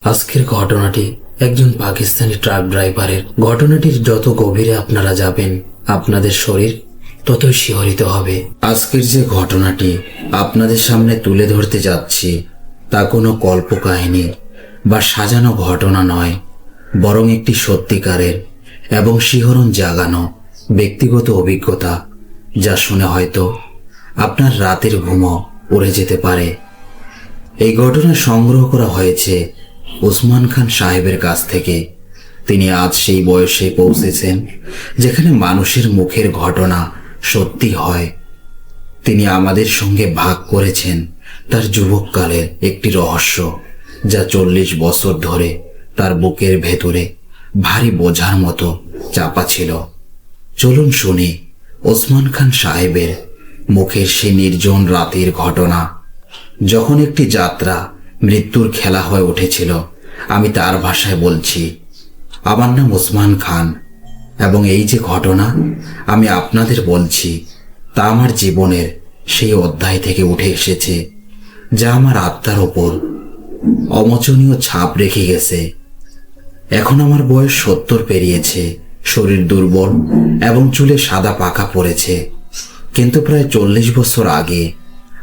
আজকের ঘটনাটি একজন পাকিস্তানি ট্রাক ড্রাইভারের। ঘটনাটির যত গভীরে আপনারা যাবেন, আপনাদের শরীর ততই শিহরিত হবে। আজকের যে ঘটনাটি আপনাদের সামনে তুলে ধরতে যাচ্ছি তা কোনো কল্পকাহিনী বা সাজানো ঘটনা নয়, বরং একটি সত্যিকারের এবং শিহরণ জাগানো ব্যক্তিগত অভিজ্ঞতা, যা শুনে হয়তো আপনার রাতের ঘুমও উড়ে যেতে পারে। এই ঘটনা সংগ্রহ করা হয়েছে ওসমান খান সাহেবের কাছ থেকে। তিনি আজ সেই বয়সে পৌঁছেছেন যেখানে মানুষের মুখের ঘটনা সত্যি হয়। তিনি আমাদের সঙ্গে ভাগ করেছেন তার যুবককালের একটি রহস্য, যা 40 বছর ধরে তার বুকের ভেতরে ভারী বোঝার মতো চাপা ছিল। চলুন শুনি ওসমান খান সাহেবের মুখের সেই নির্জন রাতের ঘটনা, যখন একটি যাত্রা মৃত্যুর খেলা হয়ে উঠেছিল। আমি তার ভাষায় বলছি, আমার নাম ওসমান খান, এবং এই যে ঘটনা আমি আপনাদের বলছি তা আমার জীবনের সেই অধ্যায় থেকে উঠে এসেছে, যা আমার আত্মার ওপর অমোচনীয় ছাপ রেখে গেছে। এখন আমার বয়স 70 পেরিয়েছে, শরীর দুর্বল এবং চুলে সাদা পাকা পড়েছে, কিন্তু প্রায় 40 বছর আগে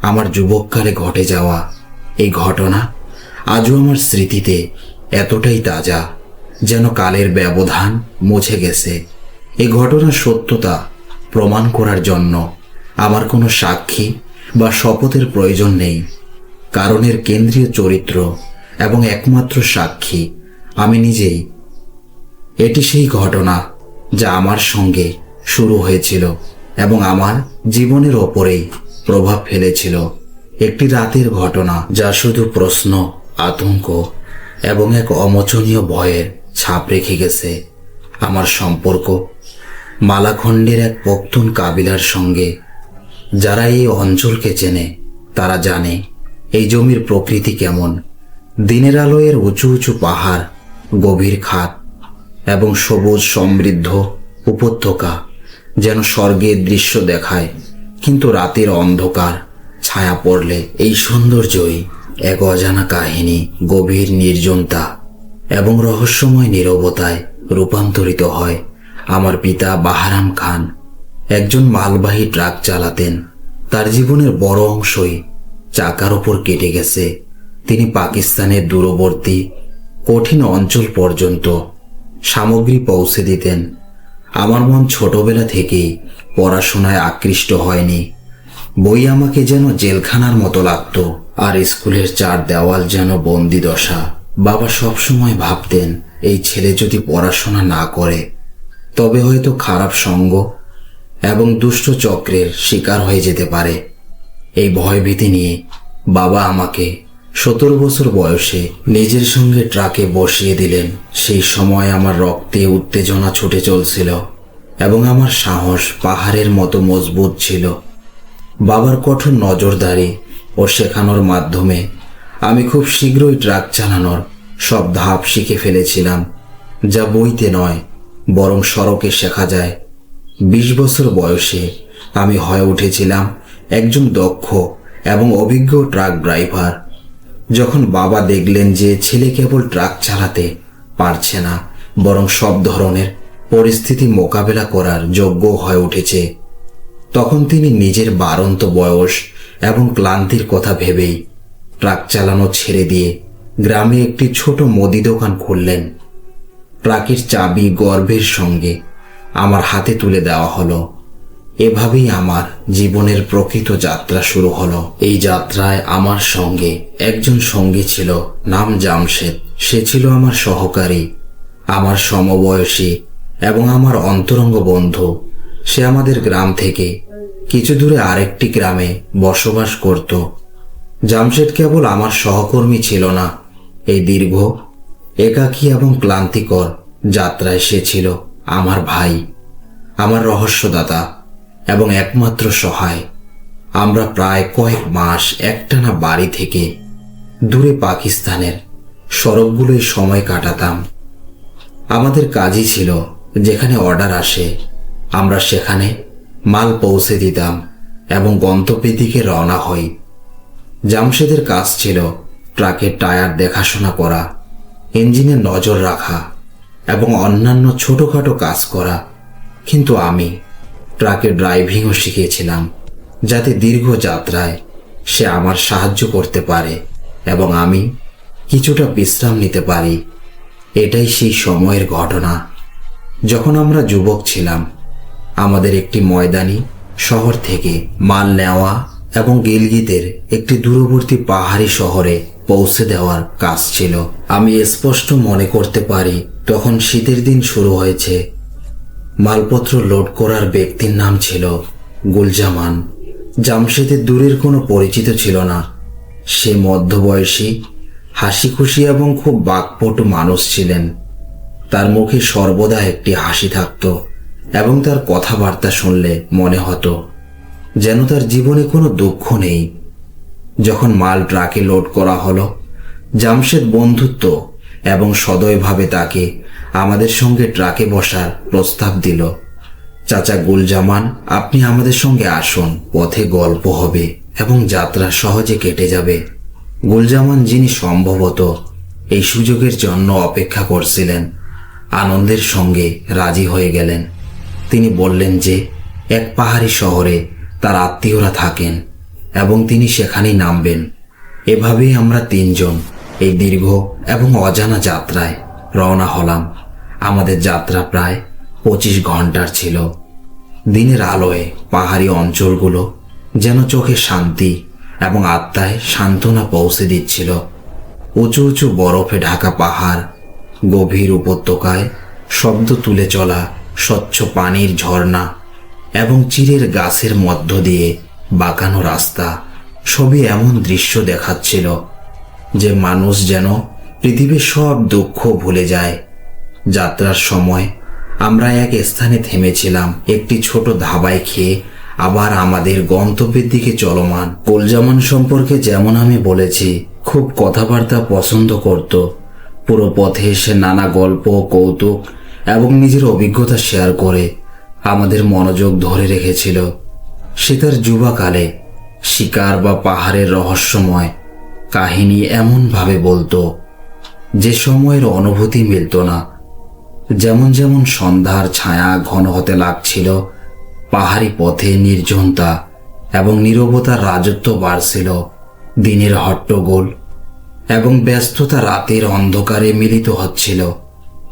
আমার যুবককালে ঘটে যাওয়া এই ঘটনা আজও আমার স্মৃতিতে এতটাই তাজা যেন কালের ব্যবধান মুছে গেছে। এই ঘটনার সত্যতা প্রমাণ করার জন্য আমার কোনো সাক্ষী বা শপথের প্রয়োজন নেই, কারণ এর কেন্দ্রীয় চরিত্র এবং একমাত্র সাক্ষী আমি নিজেই। এটি সেই ঘটনা যা আমার সঙ্গে শুরু হয়েছিল এবং আমার জীবনের ওপরেই প্রভাব ফেলেছিল। একটি রাতের ঘটনা যা শুধু প্রশ্ন, আতঙ্ক এবং এক অমোচনীয় ভয়ের ছাপ রেখে গেছে। আমার সম্পর্ক মালাখণ্ডের এক পখতুন কাবিলার সঙ্গে। যারা এই অঞ্চলকে চেনে তারা জানে এই জমির প্রকৃতি কেমন। দিনের আলোয়ের উঁচু উঁচু পাহাড়, গভীর খাত এবং সবুজ সমৃদ্ধ উপত্যকা যেন স্বর্গের দৃশ্য দেখায়, কিন্তু রাতের অন্ধকার ছায়া পড়লে এই সৌন্দর্যই এক অজানা কাহিনী, গভীর নির্জনতা এবং রহস্যময় নীরবতায় রূপান্তরিত হয়। আমার পিতা বাহারাম খান একজন মালবাহী ট্রাক চালাতেন। তার জীবনের বড় অংশই চাকার ওপর কেটে গেছে। তিনি পাকিস্তানের দূরবর্তী কঠিন অঞ্চল পর্যন্ত সামগ্রী পৌঁছে দিতেন। আমার মন ছোটবেলা থেকেই পড়াশোনায় আকৃষ্ট হয়নি। বই আমাকে যেন জেলখানার মতো লাগতো, আর স্কুলের 4 দেওয়াল যেন বন্দি দশা। বাবা সবসময় ভাবতেন এই ছেলে যদি পড়াশোনা না করে তবে হয়তো খারাপ সঙ্গ এবং দুষ্ট চক্রের শিকার হয়ে যেতে পারে। এই ভয়ভীতি নিয়ে বাবা আমাকে 17 বছর বয়সে নিজের সঙ্গে ট্রাকে বসিয়ে দিলেন। সেই সময় আমার রক্তে উত্তেজনা ছুটে চলছিল এবং আমার সাহস পাহাড়ের মতো মজবুত ছিল। বাবার কঠোর নজরদারি ও শেখানোর মাধ্যমে আমি খুব শীঘ্রই ট্রাক চালানোর সব ধাপ শিখে ফেলেছিলাম, যা বইতে নয় বরং সড়কে শেখা যায়। 20 বছর বয়সে আমি হয়ে উঠেছিলাম একজন দক্ষ এবং অভিজ্ঞ ট্রাক ড্রাইভার। যখন বাবা দেখলেন যে ছেলে কেবল ট্রাক চালাতে পারছে না, বরং সব ধরনের পরিস্থিতি মোকাবেলা করার যোগ্য হয়ে উঠেছে, তখন তিনি নিজের বাড়ন্ত বয়স এবং ক্লান্তির কথা ভেবেই ট্রাক চালানো ছেড়ে দিয়ে গ্রামে একটি ছোট মুদি দোকান খুললেন। ট্রাকের চাবি গর্বের সঙ্গে আমার হাতে তুলে দেওয়া হলো। এভাবেই আমার জীবনের প্রকৃত যাত্রা শুরু হলো। এই যাত্রায় আমার সঙ্গে একজন সঙ্গী ছিল, নাম জামশেদ। সে ছিল আমার সহকারী, আমার সমবয়সী এবং আমার অন্তরঙ্গ বন্ধু। সে আমাদের গ্রাম থেকে কিছু দূরে আরেকটি গ্রামে বসবাস করত। জামশেদ কেবল আমার সহকর্মী ছিল না, এই দীর্ঘ, একাকী এবং ক্লান্তিকর যাত্রায় সে ছিল আমার ভাই, আমার রহস্যদাতা এবং একমাত্র সহায়। আমরা প্রায় কয়েক মাস একটানা বাড়ি থেকে দূরে পাকিস্তানের সড়কগুলোয় সময় কাটাতাম। আমাদের কাজই ছিল যেখানে অর্ডার আসে আমরা সেখানে মাল পৌঁছে দিতাম এবং গন্তব্যের দিকে রওনা হই। জামশেদের কাজ ছিল ট্রাকের টায়ার দেখাশোনা করা ইঞ্জিনে নজর রাখা এবং অন্যান্য ছোটখাটো কাজ করা, কিন্তু আমি ট্রাকের ড্রাইভিংও শিখেছিলাম, যাতে দীর্ঘ যাত্রায় সে আমার সাহায্য করতে পারে এবং আমি কিছুটা বিশ্রাম নিতে পারি। এটাই সেই সময়ের ঘটনা যখন আমরা যুবক ছিলাম। আমাদের একটি ময়দানি শহর থেকে মাল নেওয়া এবং গিলগিতের একটি দূরবর্তী পাহাড়ি শহরে পৌঁছে দেওয়ার কাজ ছিল। আমি স্পষ্ট মনে করতে পারি তখন শীতের দিন শুরু হয়েছে। মালপত্র লোড করার ব্যক্তির নাম ছিল গুলজামান। জামশেদের দূরের কোনো পরিচিত ছিল না। সে মধ্যবয়সী, হাসি খুশি এবং খুব বাকপটু মানুষ ছিলেন। তার মুখে সর্বদা একটি হাসি থাকত এবং তার কথাবার্তা শুনলে মনে হতো যেন তার জীবনে কোনো দুঃখ নেই। যখন মাল ট্রাকে লোড করা হলো, জামশেদ বন্ধুত্ব এবং সদয়ভাবে তাকে আমাদের সঙ্গে ট্রাকে বসার প্রস্তাব দিল। চাচা গুলজামান, আপনি আমাদের সঙ্গে আসুন, পথে গল্প হবে এবং যাত্রা সহজে কেটে যাবে। গুলজামান, যিনি সম্ভবত এই সুযোগের জন্য অপেক্ষা করছিলেন, আনন্দের সঙ্গে রাজি হয়ে গেলেন। তিনি বললেন যে এক পাহাড়ি শহরে তার আত্মীয়রা থাকেন এবং তিনি সেখানেই নামবেন। এভাবেই আমরা তিনজন এই দীর্ঘ এবং অজানা যাত্রায় রওনা হলাম। আমাদের যাত্রা প্রায় 25 ঘন্টার ছিল। দিনের আলোয় পাহাড়ি অঞ্চলগুলো যেন চোখে শান্তি এবং আত্মায় সান্ত্বনা পৌঁছে দিচ্ছিল। উঁচু উঁচু বরফে ঢাকা পাহাড়, গভীর উপত্যকায় শব্দ তুলে চলা স্বচ্ছ পানির ঝর্ণা এবং চিরের গাছের মধ্য দিয়ে বাঁকানো রাস্তা, সবই এমন দৃশ্য দেখাচ্ছিল যে মানুষ যেন পৃথিবীর সব দুঃখ ভুলে যায়। যাত্রার সময় আমরা এক স্থানে থেমেছিলাম, একটি ছোট ধাবায় খেয়ে আবার আমাদের গন্তব্যের দিকে চলমান। গুলজামান সম্পর্কে যেমন আমি বলেছি, খুব কথাবার্তা পছন্দ করত। পুরো পথে সে নানা গল্প, কৌতুক এবং নিজের অভিজ্ঞতা শেয়ার করে আমাদের মনোযোগ ধরে রেখেছিল। সে তার যুবাকালে শিকার বা পাহাড়ের রহস্যময় কাহিনী এমনভাবে বলতো যে সময়ের অনুভূতি মিলত না। যেমন যেমন সন্ধ্যার ছায়া ঘন হতে লাগছিল, পাহাড়ি পথে নির্জনতা এবং নীরবতার রাজত্ব বাড়ছিল। দিনের হট্টগোল এবং ব্যস্ততা রাতের অন্ধকারে মিলিত হচ্ছিল।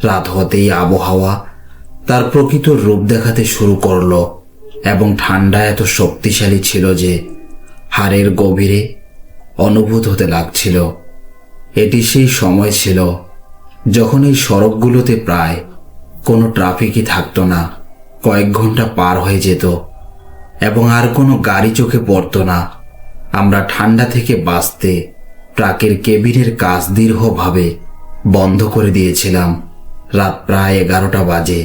রাত হতেই আবহাওয়া তার প্রকৃত রূপ দেখাতে শুরু করলো এবং ঠান্ডা এত শক্তিশালী ছিল যে হাড়ের গভীরে অনুভূত হতে লাগছিল। এটি সেই সময় ছিল যখন এই সড়কগুলোতে প্রায় কোনো ট্রাফিকই থাকতো না। কয়েক ঘন্টা পার হয়ে যেত এবং আর কোনো গাড়ি চোখে পড়তো না। আমরা ঠান্ডা থেকে বাঁচতে ট্রাকের কেবিনের কাজ দীর্ঘভাবে বন্ধ করে দিয়েছিলাম। রাত প্রায় 11টা বাজে।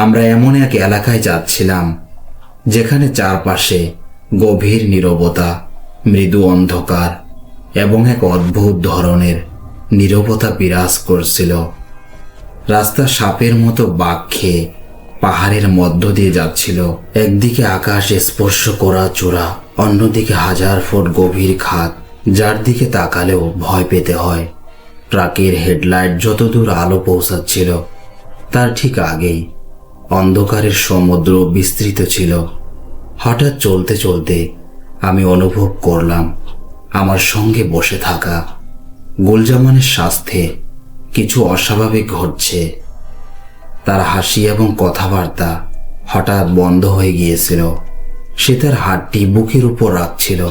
আমরা এমন এক এলাকায় যাচ্ছিলাম যেখানে চারপাশে গভীর নীরবতা, মৃদু অন্ধকার এবং এক অদ্ভুত ধরনের নীরবতা বিরাজ করছিল। রাস্তা সাপের মতো বাঁক খেয়ে পাহাড়ের মধ্য দিয়ে যাচ্ছিল। একদিকে আকাশ স্পর্শ করা চূড়া, অন্যদিকে 1000 ফুট গভীর খাদ, যার দিকে তাকালেও ভয় পেতে হয়। ট্রাকের হেডলাইট যতদূর আলো পৌঁছাচ্ছিল তার ঠিক আগেই অন্ধকারের সমুদ্র বিস্তৃত ছিল। হঠাৎ চলতে চলতে আমি অনুভব করলাম আমার সঙ্গে বসে থাকা গুলজামানের স্বাস্থ্যে কিছু অস্বাভাবিক ঘটছে। তার হাসি এবং কথাবার্তা হঠাৎ বন্ধ হয়ে গিয়েছিল। সে তার হাতটি বুকের উপর রাখছিল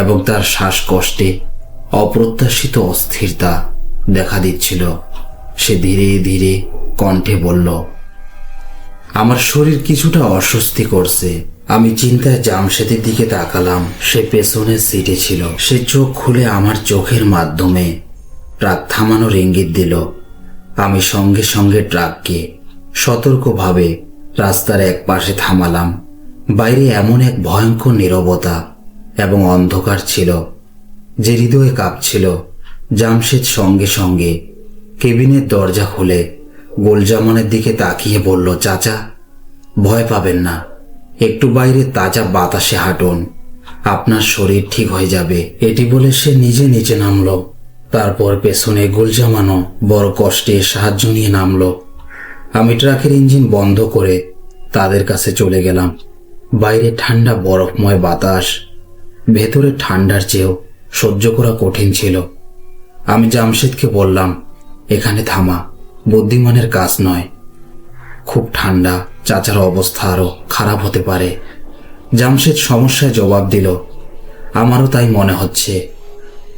এবং তার শ্বাসকষ্টে অপ্রত্যাশিত অস্থিরতা দেখা দিচ্ছিল। সে ধীরে ধীরে কণ্ঠে বলল, আমার শরীর কিছুটা অস্বস্তি করছে। আমি চিন্তায় জামশেদের দিকে তাকালাম। সে পেছনের সিটে ছিল। সে চোখ খুলে আমার চোখের মাধ্যমে ট্রাক থামানোর ইঙ্গিত দিল। আমি সঙ্গে সঙ্গে ট্রাককে সতর্কভাবে রাস্তার এক পাশে থামালাম। বাইরে এমন এক ভয়ঙ্কর নীরবতা এবং অন্ধকার ছিল যে হৃদয়ে কাঁপছিল। জামশেদ সঙ্গে সঙ্গে কেবিনের দরজা খুলে গুলজামানের দিকে তাকিয়ে বলল, চাচা, ভয় পাবেন না, একটু বাইরে তাজা বাতাসে হাঁটুন, আপনার শরীর ঠিক হয়ে যাবে। এটি বলে সে নিজে নিচে নামল। তারপর পেছনে গুলজামানও বড় কষ্টে সাহায্য নিয়ে নামলো। আমি ট্রাকের ইঞ্জিন বন্ধ করে তাদের কাছে চলে গেলাম। বাইরে ঠান্ডা বরফময় বাতাস, ভেতরে ঠান্ডার চেয়েও সহ্য করা কঠিন ছিল। আমি জামশেদকে বললাম, এখানে থামা বুদ্ধিমানের কাজ নয়, খুব ঠান্ডা, চাচার অবস্থা আরো খারাপ হতে পারে। জামশেদ সমস্যায় জবাব দিল, আমারও তাই মনে হচ্ছে,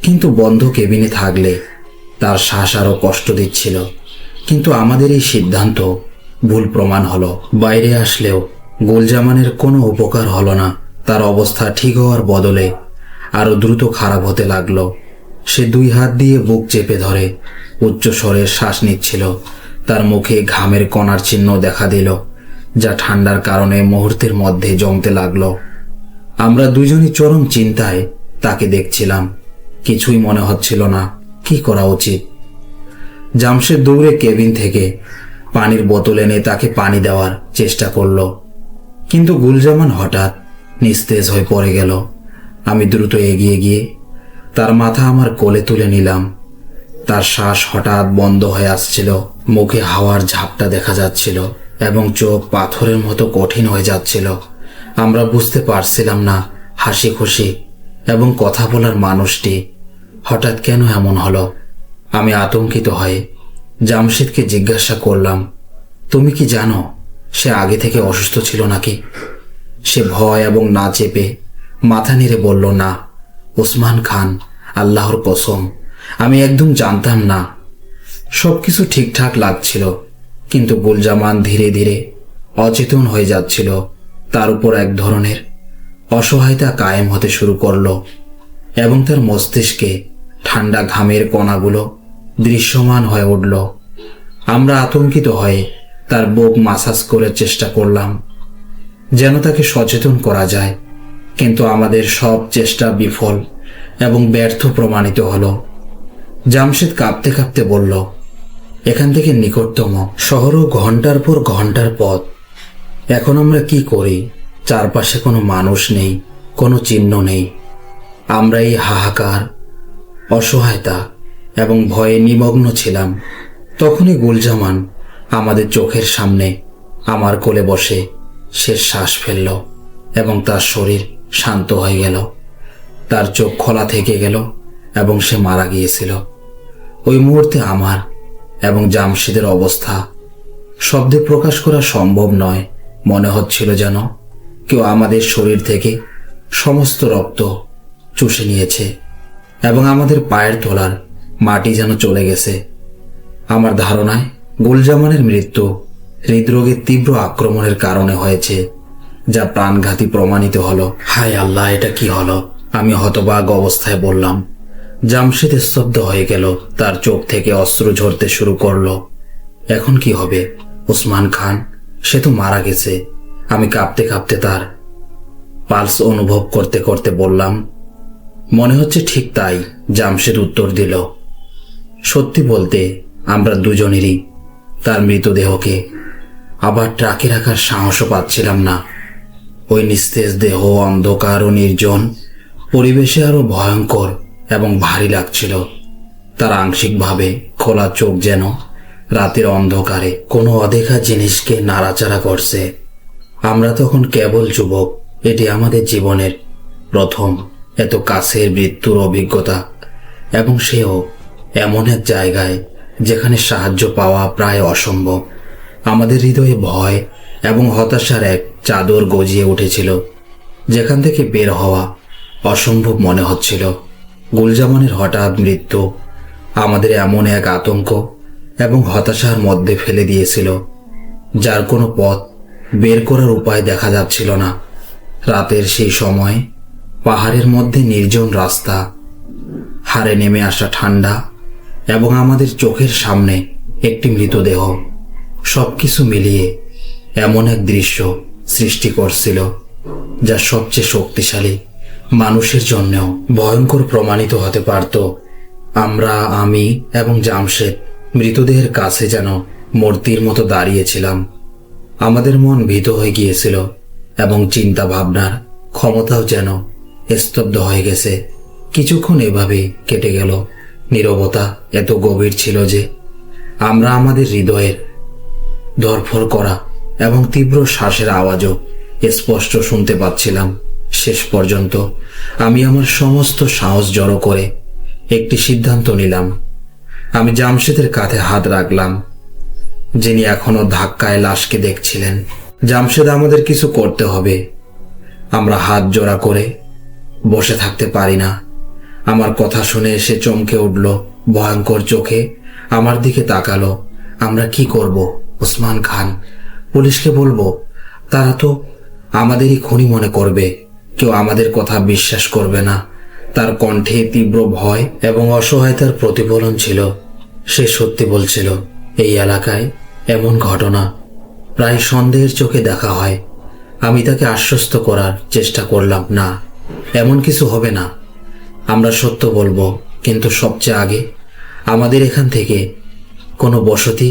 কিন্তু বন্ধ কেবিনে থাকলে তার শ্বাস আরো কষ্ট দিচ্ছিল। কিন্তু আমাদের এই সিদ্ধান্ত ভুল প্রমাণ হলো। বাইরে আসলেও গুলজামানের কোনো উপকার হলো না। তার অবস্থা ঠিক হওয়ার বদলে আরো দ্রুত খারাপ হতে লাগলো। সে 2 হাত দিয়ে বুক চেপে ধরে উচ্চ স্বরে শ্বাস নিচ্ছিল। তার মুখে ঘামের কণার চিহ্ন দেখা দিল, যা ঠান্ডার কারণে মুহূর্তের মধ্যে জমতে লাগলো। আমরা দুজনই চরম চিন্তায় তাকে দেখছিলাম। কিছুই মনে হচ্ছিল না কি করা উচিত। জামশেদ দৌড়ে কেবিন থেকে পানির বোতল এনে তাকে পানি দেওয়ার চেষ্টা করলো, কিন্তু গুলজামান হঠাৎ নিস্তেজ হয়ে পড়ে গেল। আমি দ্রুত এগিয়ে গিয়ে তার মাথা আমার কোলে তুলে নিলাম। তার শ্বাস হঠাৎ বন্ধ হয়ে আসছিল, মুখে হাওয়ার ঝাপটা দেখা যাচ্ছিল এবং চোখ পাথরের মতো কঠিন হয়ে যাচ্ছিল। আমরা বুঝতে পারছিলাম না হাসি খুশি এবং কথা বলার মানুষটি হঠাৎ কেন এমন হলো। আমি আতঙ্কিত হয়ে জামশেদকে জিজ্ঞাসা করলাম, তুমি কি জানো সে আগে থেকে অসুস্থ ছিল নাকি? সে ভয় এবং না চেপে মাথা নেড়ে বলল, না ওসমান খান, আল্লাহর কসম আমি একদম জানতাম না। সবকিছু ঠিকঠাক লাগছিল, কিন্তু গুলজামান ধীরে ধীরে অচেতন হয়ে যাচ্ছিল। তার উপর এক ধরনের অসহায়তা কায়েম হতে শুরু করলো এবং তার মস্তিষ্কে ঠান্ডা ঘামের কণাগুলো দৃশ্যমান হয়ে উঠল। আমরা আতঙ্কিত হয়ে তার বুক মাসাজ করার চেষ্টা করলাম যেন তাকে সচেতন করা যায়, কিন্তু আমাদের সব চেষ্টা বিফল এবং ব্যর্থ প্রমাণিত হলো। জামশেদ কাঁপতে কাঁপতে বলল, এখান থেকে নিকটতম শহরও ঘন্টার পর ঘন্টার পথ। এখন আমরা কি করি? চারপাশে কোনো মানুষ নেই, কোনো চিহ্ন নেই। আমরা এই হাহাকার, অসহায়তা এবং ভয়ে নিমগ্ন ছিলাম। তখনই গুলজামান আমাদের চোখের সামনে আমার কোলে বসে শেষ শ্বাস ফেলল এবং তার শরীর শান্ত হয়ে গেল। তার চোখ খোলা থেকে গেল এবং সে মারা গিয়েছিল। ওই মুহূর্তে আমার এবং জামশেদের অবস্থা শব্দে প্রকাশ করা সম্ভব নয়। মনে হচ্ছিল যেন কেউ আমাদের শরীর থেকে সমস্ত রক্ত চুষে নিয়েছে এবং আমাদের পায়ের তলার মাটি যেন চলে গেছে। আমার ধারণায় গুলজামানের মৃত্যু হৃদরোগের তীব্র আক্রমণের কারণে হয়েছে, যা প্রাণঘাতী প্রমাণিত হলো। হায় আল্লাহ, এটা কি হলো? আমি হতবাক অবস্থায় বললাম। জামশেদ স্তব্ধ হয়ে গেল, তার চোখ থেকে অশ্রু ঝরতে শুরু করলো। এখন কি হবে? ওসমান খান, সে তো মারা গেছে। আমি কাঁপতে কাঁপতে তার পালস অনুভব করতে করতে বললাম, মনে হচ্ছে ঠিক তাই। জামশেদ উত্তর দিল, সত্যি বলতে আমরা দুজনেরই তার মৃতদেহকে আবার ট্রাকে রাখার সাহসও পাচ্ছিলাম না। ওই নিস্তেজ দেহ অন্ধকার ও নির্জন পরিবেশে আরো ভয়ঙ্কর এবং ভারী লাগছিল। তার আংশিকভাবে খোলা চোখ যেন রাতের অন্ধকারে কোনো অদেখা জিনিসকে নাড়াচাড়া করছে। আমরা তখন কেবল যুবক। এটি আমাদের জীবনের প্রথম এত কাছের মৃত্যুর অভিজ্ঞতা, এবং সেও এমন এক জায়গায় যেখানে সাহায্য পাওয়া প্রায় অসম্ভব। আমাদের হৃদয়ে ভয় এবং হতাশার এক চাদর গজিয়ে উঠেছিল, যেখান থেকে বের হওয়া অসম্ভব মনে হচ্ছিল। গুলজামানের হঠাৎ মৃত্যু আমাদের এমন এক আতঙ্ক এবং হতাশার মধ্যে ফেলে দিয়েছিল, যার কোনো পথ বের করার উপায় দেখা যাচ্ছিল না। রাতের সেই সময় পাহাড়ের মধ্যে নির্জন রাস্তা, হাড়ে নেমে আসা ঠান্ডা এবং আমাদের চোখের সামনে একটি মৃতদেহ, সবকিছু মিলিয়ে এমন এক দৃশ্য সৃষ্টি করছিল যা সবচেয়ে শক্তিশালী মানুষের জন্যও ভয়ঙ্কর প্রমাণিত হতে পারত। আমি এবং জামশেদ মৃতদেহের কাছে যেন মূর্তির মতো দাঁড়িয়েছিলাম। আমাদের মন ভীত হয়ে গিয়েছিল এবং চিন্তা ভাবনার ক্ষমতাও যেন স্তব্ধ হয়ে গেছে। কিছুক্ষণ এভাবে কেটে গেল। নীরবতা এত গভীর ছিল যে আমরা আমাদের হৃদয়ের ধড়ফড় করা এবং তীব্র শ্বাসের আওয়াজও স্পষ্ট শুনতে পাচ্ছিলাম। শেষ পর্যন্ত আমি আমার সমস্ত সাহস জড়ো করে একটি সিদ্ধান্ত নিলাম। আমি জামশেদের কাঁধে হাত রাখলাম, যিনি এখনো ধাক্কায় লাশকে দেখছিলেন। জামশেদ, আমাদের কিছু করতে হবে। আমরা হাত জোড়া করে বসে থাকতে পারি না। আমার কথা শুনে সে চমকে উঠল, ভয়ঙ্কর চোখে আমার দিকে তাকালো। আমরা কি করব? ওসমান খান, পুলিশকে বলবো? তারা তো আমাদেরই খুনি মনে করবে। কেউ আমাদের কথা বিশ্বাস করবে না। তার কণ্ঠে তীব্র ভয় এবং অসহায়তার প্রতিফলন ছিল। সে সত্যি বলছিল। এই এলাকায় এমন ঘটনা প্রায় সন্দেহের চোখে দেখা হয়। আমি তাকে আশ্বস্ত করার চেষ্টা করলাম, না, এমন কিছু হবে না। আমরা সত্য বলবো, কিন্তু সবচেয়ে আগে আমাদের এখান থেকে কোনো বসতি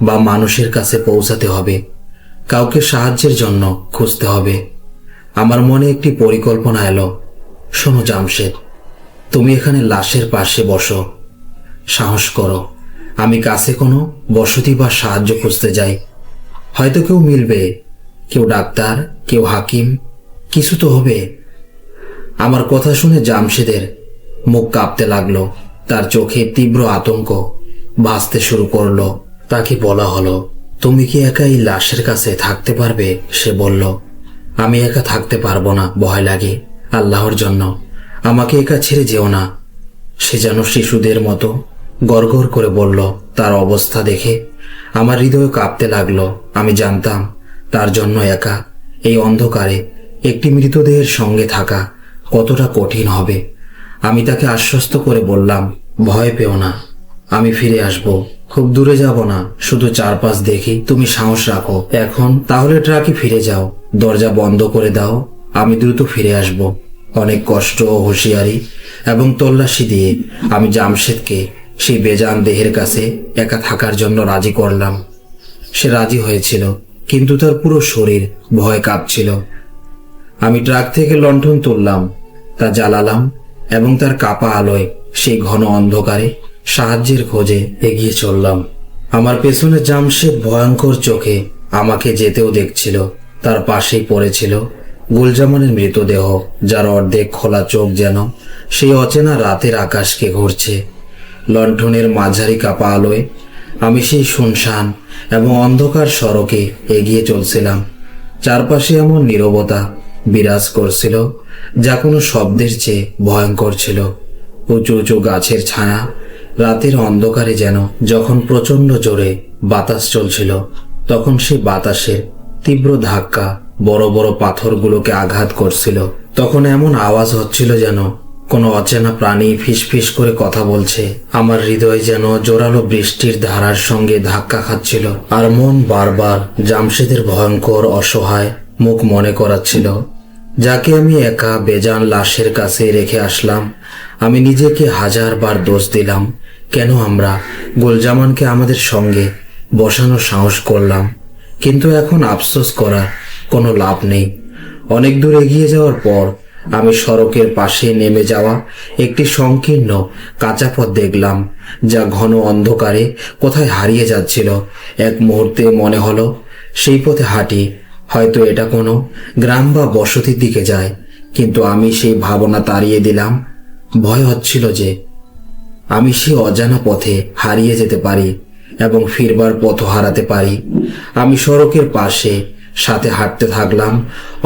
বা মানুষের কাছে পৌঁছাতে হবে। কাউকে সাহায্যের জন্য খুঁজতে হবে। আমার মনে একটি পরিকল্পনা এলো। শোনো জামশেদ, তুমি এখানে লাশের পাশে বসো। সাহস করো। আমি কাছে কোনো বসতি বা সাহায্য খুঁজতে যাই। হয়তো কেউ মিলবে, কেউ ডাক্তার, কেউ হাকিম, কিছু তো হবে। আমার কথা শুনে জামশেদের মুখ কাঁপতে লাগলো। তার চোখে তীব্র আতঙ্ক ভাসতে শুরু করলো। তাকে বলা হলো, তুমি কি একা এই লাশের কাছে থাকতে পারবে? সে বলল, আমি একা থাকতে পারবো না, ভয় লাগে। আল্লাহর জন্য আমাকে একা ছেড়ে যেও না। সে যেন শিশুদের মতো গড়গড় করে বলল। তার অবস্থা দেখে আমার হৃদয় কাঁপতে লাগলো। আমি জানতাম তার জন্য একা এই অন্ধকারে একটি মৃতদেহের সঙ্গে থাকা কতটা কঠিন হবে। আমি তাকে আশ্বস্ত করে বললাম, ভয় পেও না, আমি ফিরে আসব। খুব দূরে যাব না, শুধু চারপাশ দেখি। তুমি সাহস রাখো। এখন তাহলে ট্রাকে ফিরে যাও, দরজা বন্ধ করে দাও, আমি দ্রুত ফিরে আসব। অনেক কষ্ট ও হুঁশিয়ারি এবং তল্লাশি দিয়ে আমি জামশেদকে সেই বেজান দেহের কাছে একা থাকার জন্য রাজি করলাম। সে রাজি হয়েছিল, কিন্তু তার পুরো শরীর ভয়ে কাঁপছিল। আমি ট্রাক থেকে লণ্ঠন তুললাম, তা জ্বালালাম এবং তার কাপা আলোয় সেই ঘন অন্ধকারে সাহায্যের খোঁজে এগিয়ে চললাম। আমার পেছনে জামশেদ ভয়ঙ্কর চোখে আমাকে যেতেও দেখছিল। তার পাশেই পড়েছিল গুলজামানের মৃতদেহ, যার অর্ধেক খোলা চোখ যেন সেই অচেনা রাতের আকাশকে ঘুরছে। লণ্ঠনের মাঝারি কাপা আলোয় আমি সেই শুনশান এবং অন্ধকার সড়কে এগিয়ে চলছিলাম। চারপাশে এমন নীরবতা বিরাজ করছিল যা কোনো শব্দের চেয়ে ভয়ঙ্কর ছিল। উঁচু উঁচু গাছের ছায়া রাতের অন্ধকারে যেন যখন প্রচণ্ড জোরে বাতাস চলছিল, তখন সেই বাতাসের তীব্র ধাক্কা বড় বড় পাথরগুলোকে আঘাত করছিল। তখন এমন আওয়াজ হচ্ছিল যেন কোনো অচেনা প্রাণী ফিসফিস করে কথা বলছে। আমার হৃদয় যেন জোরালো বৃষ্টির ধারার সঙ্গে ধাক্কা খাচ্ছিল, আর মন বারবার জামশেদের ভয়ঙ্কর অসহায় মুখ মনে করাচ্ছিল, যাকে আমি একা বেজান লাশের কাছে রেখে আসলাম। আমি নিজেকে হাজারবার দোষ দিলাম, কেন আমরা গুলজামানকে আমাদের সঙ্গে বসানোর সাহস করলাম। কিন্তু এখন আফসোস করার কোনো লাভ নেই। অনেক দূর এগিয়ে যাওয়ার পর আমি সড়কের পাশে নেমে যাওয়া একটি সংকীর্ণ কাঁচা পথ দেখলাম, যা ঘন অন্ধকারে কোথায় হারিয়ে যাচ্ছিল। এক মুহূর্তে মনে হলো সেই পথে হাঁটি, হয়তো এটা কোনো গ্রাম বা বসতির দিকে যায়। কিন্তু আমি সেই ভাবনা তাড়িয়ে দিলাম। ভয় হচ্ছিল যে আমি সেই অজানা পথে হারিয়ে যেতে পারি এবং ফিরবার পথও হারাতে পারি। আমি সড়কের পাশে সাথে হাঁটতে থাকলাম,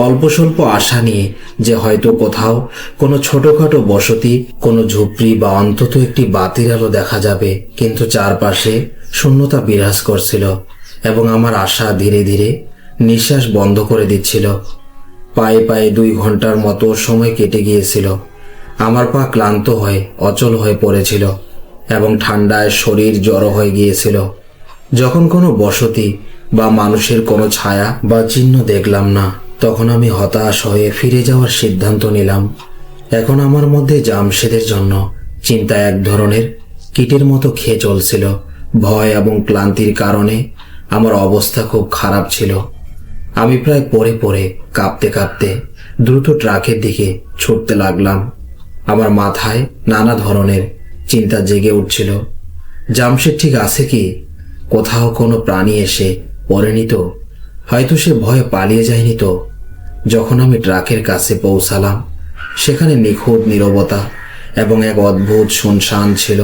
অল্প স্বল্প আশা নিয়ে যে হয়তো কোথাও কোনো ছোটখাটো বসতি, কোনো ঝুপড়ি বা অন্তত একটি বাতির আলো দেখা যাবে। কিন্তু চারপাশে শূন্যতা বিরাজ করছিল এবং আমার আশা ধীরে ধীরে নিঃশ্বাস বন্ধ করে দিচ্ছিল। পায়ে পায়ে 2 ঘন্টার মতো সময় কেটে গিয়েছিল। আমার পা ক্লান্ত হয়ে অচল হয়ে পড়েছিল এবং ঠান্ডায় শরীর জড়ো হয়ে গিয়েছিল। যখন কোনো বসতি বা মানুষের কোনো ছায়া বা চিহ্ন দেখলাম না, তখন আমি হতাশ হয়ে ফিরে যাওয়ার সিদ্ধান্ত নিলাম। এখন আমার মধ্যে জামশেদের জন্য চিন্তা এক ধরনের কীটের মতো খেয়ে চলছিল। ভয় এবং ক্লান্তির কারণে আমার অবস্থা খুব খারাপ ছিল। আমি প্রায় পড়ে পড়ে কাঁপতে কাঁপতে দ্রুত ট্রাকের দিকে ছুটতে লাগলাম। আমার মাথায় নানা ধরনের চিন্তা জেগে উঠছিল। জামশেদ ঠিক আছে কি? কোথাও কোনো প্রাণী এসে পড়েনি তো? হয়তো সে ভয়ে পালিয়ে যায়নি তো? যখন আমি ট্রাকের কাছে পৌঁছালাম, সেখানে নিখুঁত নীরবতা এবং এক অদ্ভুত শুনশান ছিল।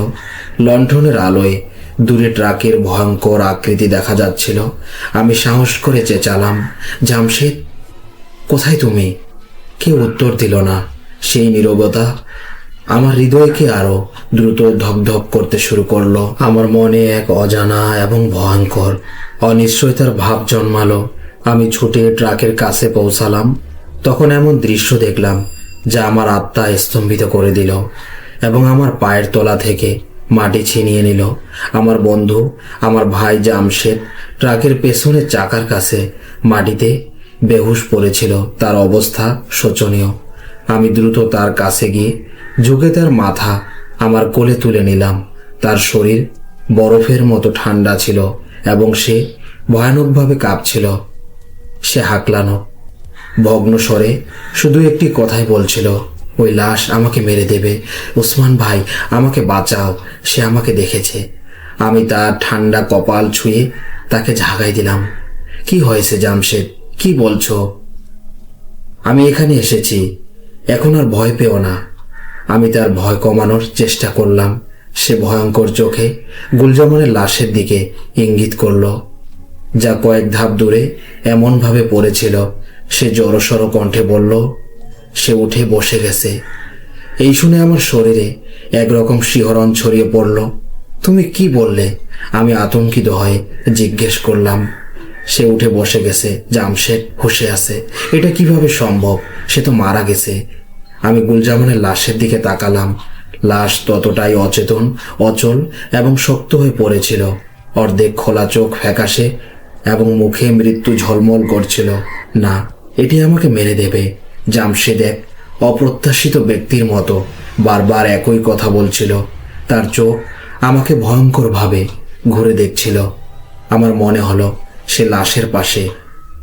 লণ্ঠনের আলোয় দূরে ট্রাকের ভয়ঙ্কর আকৃতি দেখা যাচ্ছিল। আমি সাহস করে চেঁচালাম, জামশেদ, কোথায় তুমি? কেউ উত্তর দিল না। সেই নীরবতা আমার হৃদয়কে আরো দ্রুত ধকধক করতে শুরু করলো। আমার মনে এক অজানা এবং ভয়ঙ্কর অনিশ্চয়তার ভাব জন্মালো। আমি ছুটে ট্রাকের কাছে পৌঁছালাম। তখন এমন দৃশ্য দেখলাম যা আমার আত্মা স্তম্ভিত করে দিল এবং আমার পায়ের তলা থেকে মাটি ছিনিয়ে নিল। আমার বন্ধু, আমার ভাই জামশেদ ট্রাকের পেছনের চাকার কাছে মাটিতে বেহুশ পড়েছিল। তার অবস্থা শোচনীয়। আমি দ্রুত তার কাছে গিয়ে ঝুঁকে তার মাথা আমার কোলে তুলে নিলাম। তার শরীর বরফের মতো ঠান্ডা ছিল এবং সে ভয়ানকভাবে কাঁপছিল। সে হাঁকলানো ভগ্ন স্বরে শুধু একটি কথাই বলছিল, ওই লাশ আমাকে মেরে দেবে। ওসমান ভাই, আমাকে বাঁচাও, সে আমাকে দেখেছে। আমি তার ঠান্ডা কপাল ছুঁয়ে তাকে ঝাঁকাই দিলাম। কি হয়েছে জামশেদ? কি বলছো? আমি এখানে এসেছি, এখন আর ভয় পেও না। আমি তার ভয় কমানোর চেষ্টা করলাম। সে ভয়ঙ্কর চোখে গুলজামানের লাশের দিকে ইঙ্গিত করল, যা কয়েক ধাপ দূরে এমনভাবে পড়েছিল। সে জড়সড় কণ্ঠে বলল, সে উঠে বসে গেছে। এই শুনে আমার শরীরে একরকম শিহরণ ছড়িয়ে পড়ল। তুমি কি বললে? আমি আতঙ্কিত হয়ে জিজ্ঞেস করলাম। সে উঠে বসে গেছে, জামশেদ হুঁশে আছে। এটা কিভাবে সম্ভব? সে তো মারা গেছে। আমি গুলজামানের লাশের দিকে তাকালাম। লাশ ততটাই অচেতন, অচল এবং শক্ত হয়ে পড়েছিল। অর্ধেক খোলা চোখ ফ্যাকাশে এবং মুখে মৃত্যু ঝলমল করছিল। না, এটি আমাকে মেরে দেবে। জামশেদ এক অপ্রত্যাশিত ব্যক্তির মতো বারবার একই কথা বলছিল। তার চোখ আমাকে ভয়ঙ্করভাবে ঘুরে দেখছিল। আমার মনে হলো সে লাশের পাশে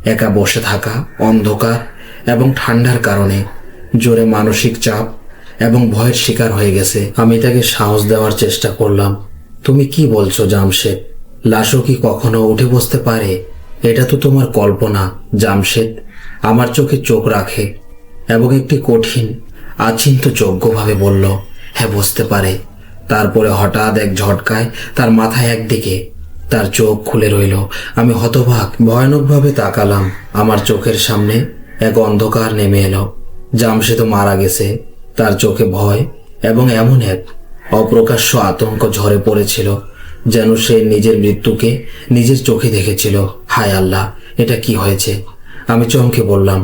একা বসে থাকা, অন্ধকার এবং ঠান্ডার কারণে জোরে মানসিক চাপ এবং ভয়ের শিকার হয়ে গেছে। আমি তাকে সাহস দেওয়ার চেষ্টা করলাম। তুমি কি বলছো জামশেদ? লাশও কি কখনো উঠে বসতে পারে? এটা তো তোমার কল্পনা। জামশেদ আমার চোখে চোখ রাখে এবং একটি কঠিন আচিন্তযোগ্যভাবে বলল, হ্যাঁ, বসতে পারে। তারপরে হঠাৎ এক ঝটকায় তার মাথায় একদিকে, তার চোখ খুলে রইল। আমি হতবাক, ভয়ানকভাবে তাকালাম। আমার চোখের সামনে এক অন্ধকার নেমে এলো। জামশেদও মারা গেছে। তার চোখে ভয় এবং এমন এক অপ্রকাশ্য আতঙ্ক ঝরে পড়েছিল, যেন সে নিজের মৃত্যুকে নিজের চোখে দেখেছিল। হায় আল্লাহ, এটা কি হয়েছে? আমি চমকে বললাম,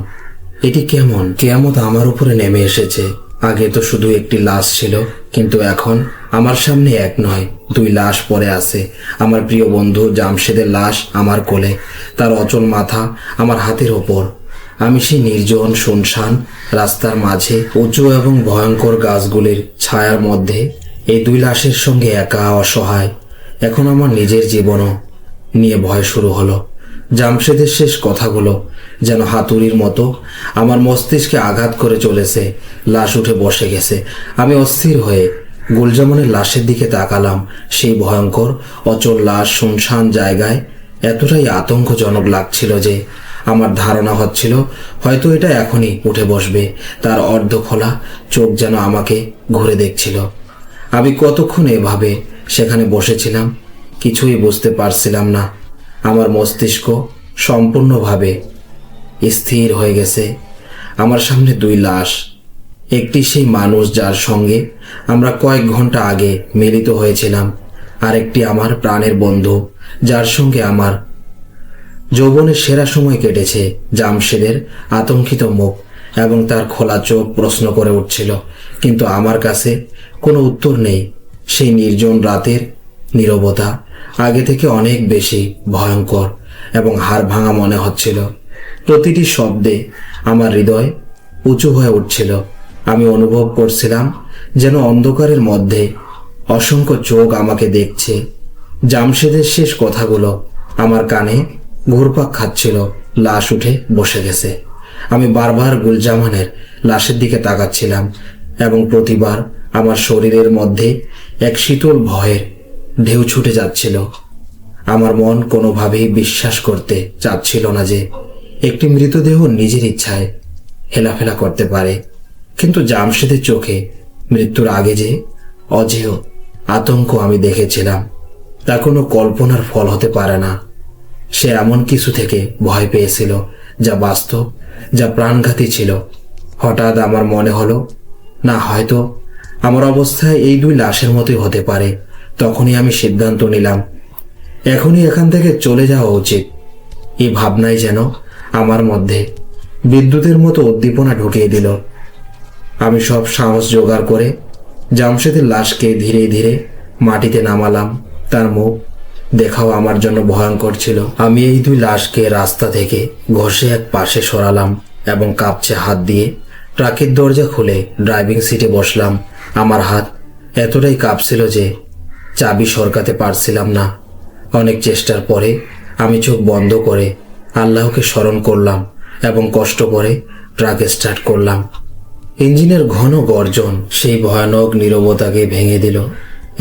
এটি কেমন? কিয়ামত আমার উপরে নেমে এসেছে। আগে তো শুধু একটি লাশ ছিল, কিন্তু এখন আমার সামনে এক নয়, দুই লাশ পড়ে আছে। আমার প্রিয় বন্ধু জামশেদের লাশ আমার কোলে, তার অচল মাথা আমার হাতের ওপর। আমি সেই নির্জন শুনশান রাস্তার মাঝে উঁচু এবং ভয়ঙ্কর গাছগুলির ছায়ার মধ্যে এই দুই লাশের সঙ্গে একা, অসহায়। এখন আমার নিজের জীবনও নিয়ে ভয় শুরু হলো। জামশেদের শেষ কথাগুলো যেন হাতুড়ির মতো আমার মস্তিষ্কে আঘাত করে চলেছে। লাশ উঠে বসে গেছে। আমি অস্থির হয়ে গুলজামানের লাশের দিকে তাকালাম। সেই ভয়ঙ্কর অচল লাশ শুনশান জায়গায় এতটাই আতঙ্কজনক লাগছিল যে আমার ধারণা হচ্ছিল হয়তো এটা এখনই উঠে বসবে। তার অর্ধ খোলা চোখ যেন আমাকে ঘুরে দেখছিল। আমি কতক্ষণ এভাবে সেখানে বসেছিলাম, কিছুই বুঝতে পারছিলাম না। আমার মস্তিষ্ক সম্পূর্ণভাবে স্থির হয়ে গেছে। আমার সামনে দুই লাশ, একটি সেই মানুষ যার সঙ্গে আমরা কয়েক ঘন্টা আগে মিলিত হয়েছিলাম, আরেকটি আমার প্রাণের বন্ধু যার সঙ্গে আমার যৌবনের সেরা সময় কেটেছে। জামশেদের আতঙ্কিত মুখ এবং তার খোলা চোখ প্রশ্ন করে উঠছিল, কিন্তু আমার কাছে কোনো উত্তর নেই। সেই নির্জন রাতের নীরবতা আগে থেকে অনেক বেশি ভয়ঙ্কর এবং হাড় ভাঙা মনে হচ্ছিল। প্রতিটি শব্দে আমার হৃদয় উঁচু হয়ে উঠছিল। আমি অনুভব করছিলাম যেন অন্ধকারের মধ্যে অসংখ্য চোখ আমাকে দেখছে। জামশেদের শেষ কথাগুলো আমার কানে ঘুরপাক খাচ্ছিল। লাশ উঠে বসে গেছে। আমি বারবার গুলজামানের লাশের দিকে তাকাচ্ছিলাম এবং প্রতিবার আমার শরীরের মধ্যে এক শীতল ভয়ের ঢেউ ছুটে যাচ্ছিল। আমার মন কোনোভাবেই বিশ্বাস করতে চাচ্ছিল না যে একটি মৃতদেহ নিজের ইচ্ছায় হেলাফেলা করতে পারে। কিন্তু জামশেদের চোখে মৃত্যুর আগে যে অজেয় আতঙ্ক আমি দেখেছিলাম তা কোনো কল্পনার ফল হতে পারে না। সে এমন কিছু থেকে ভয় পেয়েছিল যা বাস্তব, যা প্রাণঘাতী ছিল। হঠাৎ আমার মনে হলো, না, হয়তো আমার অবস্থায় এই দুই লাশের মতোই হতে পারে। তখনই আমি সিদ্ধান্ত নিলাম, এখনই এখান থেকে চলে যাওয়া উচিত। এই ভাবনাই যেন আমার মধ্যে বিদ্যুতের মতো উদ্দীপনা ঢুকিয়ে দিল। আমি সব সাহস জোগাড় করে জামশেদের লাশকে ধীরে ধীরে মাটিতে নামালাম। তার মুখ দেখাও আমার জন্য ভয়ঙ্কর ছিল। আমি এই দুই লাশকে রাস্তা থেকে ঘষে এক পাশে সরালাম এবং কাঁপছে হাত দিয়ে ট্রাকের দরজা খুলে ড্রাইভিং সিটে বসলাম। আমার হাত এতটাই কাঁপছিল যে চাবি সরকাতে পারছিলাম না। অনেক চেষ্টার পরে আমি চোখ বন্ধ করে আল্লাহকে স্মরণ করলাম এবং কষ্ট করে ট্রাক স্টার্ট করলাম। ইঞ্জিনের ঘন গর্জন সেই ভয়ানক নীরবতাকে ভেঙে দিল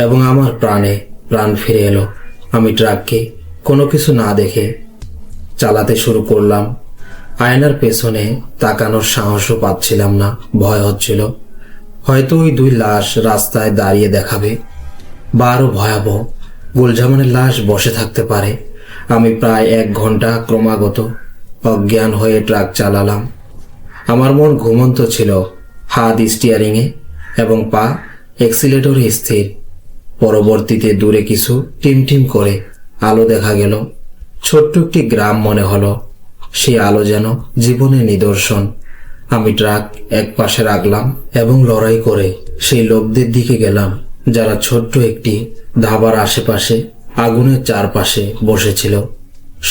এবং আমার প্রাণে প্রাণ ফিরে এলো। আমি ট্রাককে কোনো কিছু না দেখে চালাতে শুরু করলাম। আয়নার পেছনে তাকানোর সাহসও পাচ্ছিলাম না, ভয় হচ্ছিল হয়তো ওই দুই লাশ রাস্তায় দাঁড়িয়ে দেখাবে বা আরো ভয়াবহ গুলজামানের লাশ বসে থাকতে পারে। আমি প্রায় 1 ঘন্টা ক্রমাগত অজ্ঞান হয়ে ট্রাক চালালাম। আমার মন ঘুমন্ত ছিল, হাত স্টিয়ারিংয়ে এবং পা এক্সিলেটরে স্থির। পরবর্তীতে দূরে কিছু টিমটিম করে আলো দেখা গেল। ছোট্ট একটি গ্রাম মনে হলো। সেই আলো যেন জীবনের নিদর্শন। আমি ট্রাক এক পাশে রাখলাম এবং লড়াই করে সেই লোকদের দিকে গেলাম যারা ছোট্ট একটি ধাবার আশেপাশে আগুনের চারপাশে বসেছিল।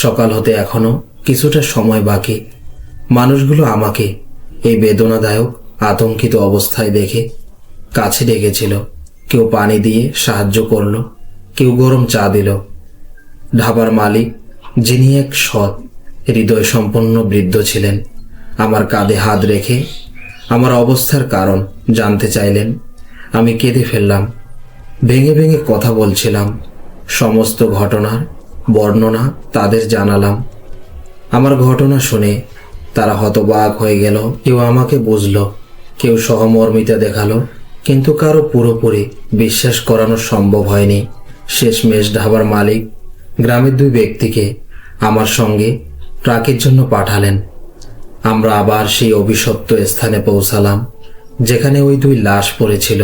সকাল হতে এখনো কিছুটা সময় বাকি। মানুষগুলো আমাকে এই বেদনাদায়ক আতঙ্কিত অবস্থায় দেখে কাছে ডেকেছিল। কেউ পানি দিয়ে সাহায্য করলো, কেউ গরম চা দিল। ধাবার মালিক, যিনি এক সৎ হৃদয় সম্পন্ন বৃদ্ধ ছিলেন, আমার কাঁধে হাত রেখে আমার অবস্থার কারণ জানতে চাইলেন। আমি কেঁদে ফেললাম, ভেঙে ভেঙে কথা বলছিলাম। সমস্ত ঘটনার বর্ণনা তাদের জানালাম। আমার ঘটনা শুনে তারা হতবাক হয়ে গেল। কেউ আমাকে বুঝলো, কেউ সহমর্মিতা দেখালো, কিন্তু কারো পুরোপুরি বিশ্বাস করানো সম্ভব হয়নি। শেষমেশ ধাবার মালিক গ্রামের 2 ব্যক্তিকে আমার সঙ্গে ট্রাকের জন্য পাঠালেন। আমরা আবার সেই অভিশপ্ত স্থানে পৌঁছালাম যেখানে ওই 2 লাশ পড়েছিল।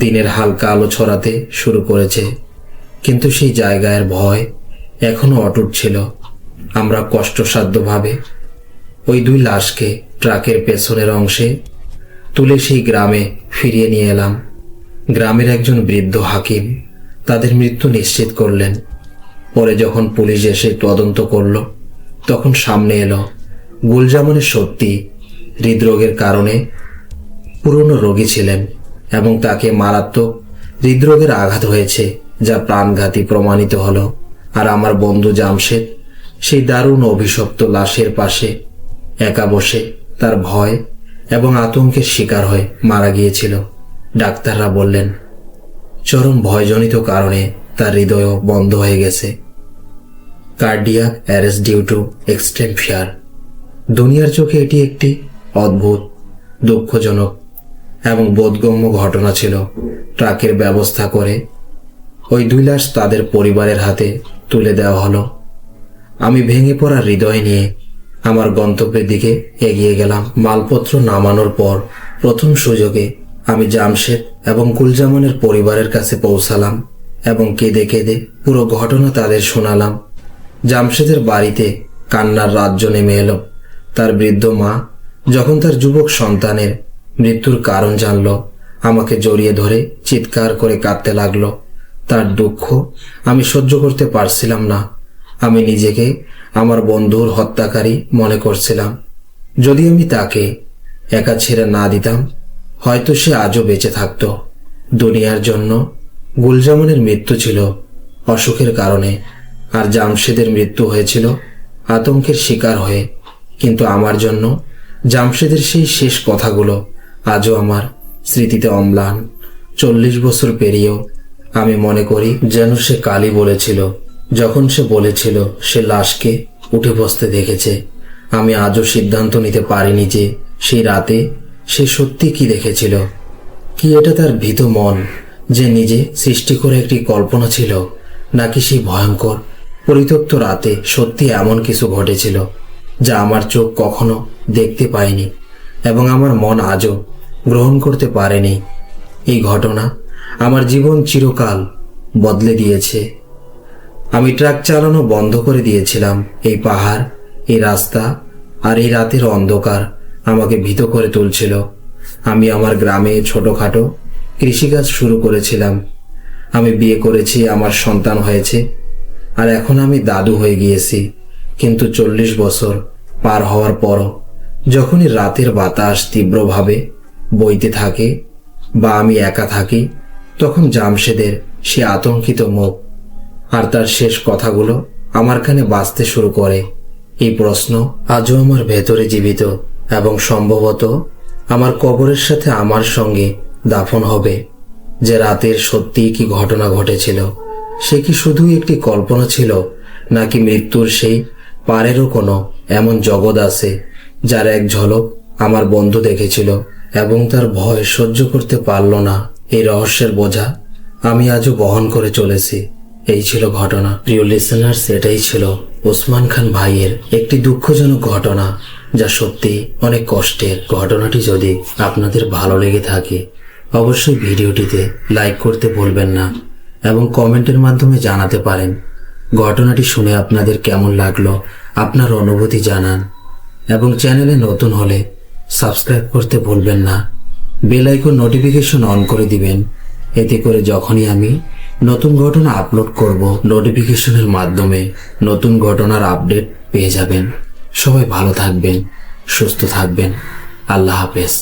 দিনের হালকা আলো ছড়াতে শুরু করেছে, কিন্তু সেই জায়গার ভয় এখনো অটুট ছিল। আমরা কষ্টসাধ্যভাবে ওই 2 লাশকে ট্রাকের পেছনের অংশে তুলে সেই গ্রামে ফিরিয়ে নিয়ে এলাম। গ্রামের একজন বৃদ্ধ হাকিম তাদের মৃত্যু নিশ্চিত করলেন। পরে যখন পুলিশ এসে তদন্ত করল, তখন সামনে এলো গুলজামানের সত্যি হৃদরোগের কারণে পুরনো রোগী ছিলেন এবং তাকে মারাত্মক হৃদরোগের আঘাত হয়েছে, যা প্রাণঘাতী প্রমাণিত হলো। আর আমার বন্ধু জামশেদ সেই দারুণ অভিশপ্ত লাশের পাশে একা বসে তার ভয় এবং আতঙ্কের শিকার হয়ে মারা গিয়েছিল। ডাক্তাররা বললেন চরম ভয়জনিত কারণে তার হৃদয় বন্ধ হয়ে গেছে। Cardiac arrest due to extreme fear. দুনিয়ার চোখে এটি একটি অদ্ভুত, দুঃখজনক এবং বোধগম্য ঘটনা ছিল। ট্রাকের ব্যবস্থা করে ওই 2 লাশ তাদের পরিবারের হাতে তুলে দেওয়া হলো। আমি ভেঙে পড়া হৃদয় নিয়ে আমার গন্তব্যের দিকে এগিয়ে গেলাম। মালপত্র নামানোর পর প্রথম সুযোগে আমি জামশেদ এবং গুলজামানের পরিবারের কাছে পৌঁছালাম এবং কেঁদে কেঁদে পুরো ঘটনা তাদের শোনালাম। জামশেদের বাড়িতে কান্নার রাজ্য নেমে এলো। তার বৃদ্ধ মা যখন তার যুবক সন্তানের মৃত্যুর কারণ জানল, আমাকে জড়িয়ে ধরে চিৎকার করে কাঁদতে লাগলো। তার দুঃখ আমি সহ্য করতে পারছিলাম না। আমি নিজেকে আমার বন্ধুর হত্যাকারী মনে করছিলাম। যদি আমি তাকে একা ছেড়ে না দিতাম, হয়তো সে আজও বেঁচে থাকত। দুনিয়ার জন্য গুলজামানের মৃত্যু ছিল অসুখের কারণে, আর জামশেদের মৃত্যু হয়েছিল আতঙ্কের শিকার হয়ে। কিন্তু আমার জন্য জামশেদের সেই শেষ কথাগুলো আজও আমার স্মৃতিতে অম্লান। 40 বছর পেরিয়েও আমি মনে করি যেন সে কালই বলেছিল, যখন সে বলেছিল সে লাশকে উঠে বসতে দেখেছে। আমি আজও সিদ্ধান্ত নিতে পারিনি যে সেই রাতে সে সত্যি কি দেখেছিল। কি এটা তার ভীত মন যে নিজে সৃষ্টি করে একটি কল্পনা ছিল, নাকি সেই ভয়ঙ্কর পরিত্যক্ত রাতে সত্যি এমন কিছু ঘটেছিল যা আমার চোখ কখনো দেখতে পায়নি এবং আমার মন আজও গ্রহণ করতে পারেনি। এই ঘটনা আমার জীবন চিরকাল বদলে দিয়েছে। আমি ট্রাক চালানো বন্ধ করে দিয়েছিলাম। এই পাহাড়, এই রাস্তা আর এই রাতের অন্ধকার আমাকে ভীত করে তুলছিল। আমি আমার গ্রামে ছোটখাটো কৃষিকাজ শুরু করেছিলাম। আমি বিয়ে করেছি, আমার সন্তান হয়েছে, আর এখন আমি দাদু হয়ে গিয়েছি। কিন্তু 40 বছর পার হওয়ার পরও যখনই রাতের বাতাস তীব্রভাবে বইতে থাকে বা আমি একা থাকি, তখন জামশেদের সে আতঙ্কিত মুখ আর তার শেষ কথাগুলো আমার কানে বাজতে শুরু করে। এই প্রশ্ন আজও আমার ভেতরে জীবিত এবং সম্ভবত আমার কবরের সাথে আমার সঙ্গে দাফন হবে। যে রাতের সত্যিই কি ঘটনা ঘটেছিল, সে কি শুধুই একটি কল্পনা ছিল, নাকি মৃত্যুর সেই পারেরও কোনো এমন জগৎ আছে যার এক ঝলক আমার বন্ধু দেখেছিল এবং তার ভয় সহ্য করতে পারল না। এই রহস্যের বোঝা আমি আজও বহন করে চলেছি। এই ছিল ঘটনা। প্রিয় লিসেনার্স, এটাই ছিল ওসমান খান ভাইয়ের একটি দুঃখজনক ঘটনা, যা সত্যি অনেক কষ্টের। ঘটনাটি যদি আপনাদের ভালো লেগে থাকে অবশ্যই ভিডিওটিতে লাইক করতে ভুলবেন না এবং কমেন্টের মাধ্যমে জানাতে পারেন ঘটনাটি শুনে আপনাদের কেমন লাগলো, আপনার অনুভূতি জানান এবং চ্যানেলে নতুন হলে সাবস্ক্রাইব করতে ভুলবেন না। বেল আইকন নোটিফিকেশন অন করে দিবেন, এতে করে যখনই আমি নতুন ঘটনা আপলোড করব নোটিফিকেশনের মাধ্যমে নতুন ঘটনার আপডেট পেয়ে যাবেন। সবাই ভালো থাকবেন, সুস্থ থাকবেন। আল্লাহ হাফেজ।